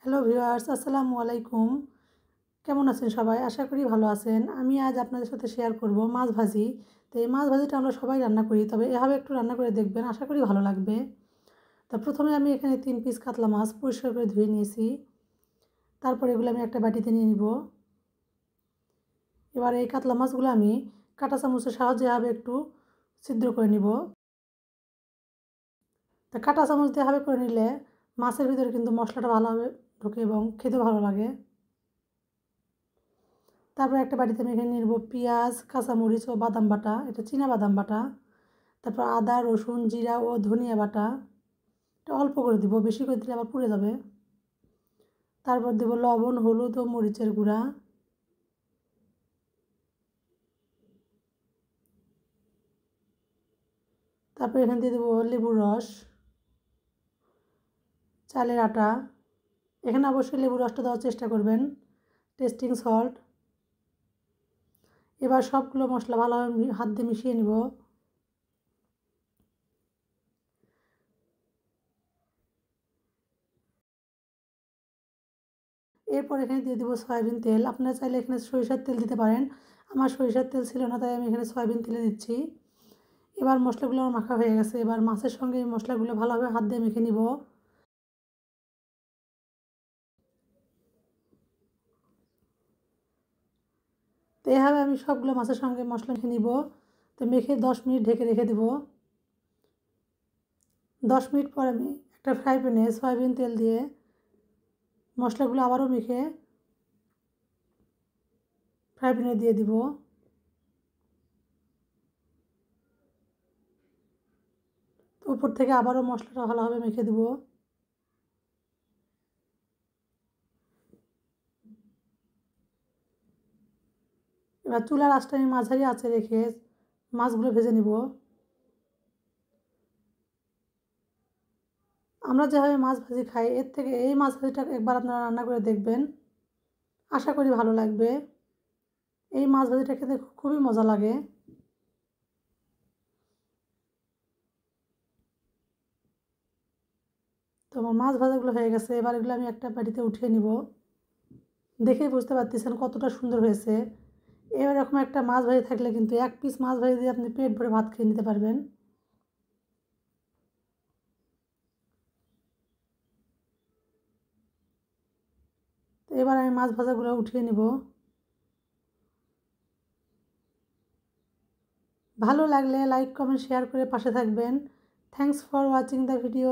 Hello viewers, আসসালামু আলাইকুম। কেমন আছেন সবাই? আশা করি ভালো আছেন। আমি আজ আপনাদের সাথে শেয়ার করব মাছ ভাজি। তো এই মাছ ভাজিটা আমরা সবাই রান্না করি, তবে এভাবে একটু রান্না করে দেখবেন, আশা করি ভালো লাগবে। তো প্রথমে আমি এখানে 3 পিস কাতলা মাছ পরিষ্কার করে ধুয়ে নিয়েছি। তারপর এগুলো আমি একটা বাটিতে নিয়ে নিব। এবার এই কাতলা মাছগুলো আমি কাঁটা চামচের সাহায্যে এভাবে একটু ছিদ্র করে নিব। তা কাঁটা চামচ দিয়ে এভাবে করে নিলে মাছের ভিতরে কিন্তু মশলাটা ভালোভাবে ঢোকে এবং খেতে ভালো লাগে। তারপর একটা বাটিতে আমি এখানে নিয়ে নেব পেঁয়াজ, কাঁচামরিচ ও বাদাম বাটা, এটা চীনা বাদাম বাটা। তারপর আদা, রসুন, জিরা ও ধনিয়া বাটা, এটা অল্প করে দিব, বেশি করে দিলে আবার পুড়ে যাবে। তারপর দেব লবণ, হলুদ ও মরিচের গুঁড়া। তারপর এখানে দিয়ে দেবো লেবুর রস, চালের আটা, এখানে অবশ্যই লেবুর রসটা দেওয়ার চেষ্টা করবেন, টেস্টিং সল্ট। এবার সবগুলো মশলা ভালোভাবে হাত দিয়ে মিশিয়ে নিব। এরপর এখানে দিয়ে দেবো সয়াবিন তেল। আপনারা চাইলে এখানে সরিষার তেল দিতে পারেন, আমার সরিষার তেল ছিল না, তাই আমি এখানে সয়াবিন তেলে দিচ্ছি। এবার মশলাগুলো আমার মাখা হয়ে গেছে। এবার মাছের সঙ্গে এই মশলাগুলো ভালোভাবে হাত দিয়ে মেখে নিব। তো এভাবে আমি সবগুলো মাছের সঙ্গে মশলা মেখে নিব। তো মেখে 10 মিনিট ঢেকে রেখে দেব। 10 মিনিট পর আমি একটা ফ্রাই প্যানে সয়াবিন তেল দিয়ে মশলাগুলো আবারও মেখে ফ্রাই প্যানে দিয়ে দিব। তো উপর থেকে আবারও মশলাটা ভালোভাবে মেখে দেব। এবার চুলার আঁচটা আমি মাঝারি আঁচে রেখে মাছগুলো ভেজে নিব। আমরা যেভাবে মাছ ভাজি খাই, এর থেকে এই মাছ ভাজিটা একবার আপনারা রান্না করে দেখবেন, আশা করি ভালো লাগবে। এই মাছ ভাজিটা খেতে খুবই মজা লাগে। তো আমার মাছ ভাজাগুলো হয়ে গেছে। এবার এগুলো আমি একটা বাটিতে উঠিয়ে নিব। দেখেই বুঝতে পারতেছেন কতটা সুন্দর হয়েছে। এরকম একটা মাছ ভাজি থাকলে কিন্তু এক পিস মাছ ভাজি দিয়ে আপনি পেট ভরে ভাত খেয়ে নিতে পারবেন। তো এবার আমি মাছ ভাজাগুলো উঠিয়ে নিব। ভালো লাগলে লাইক, কমেন্ট, শেয়ার করে পাশে থাকবেন। Thanks for watching the video.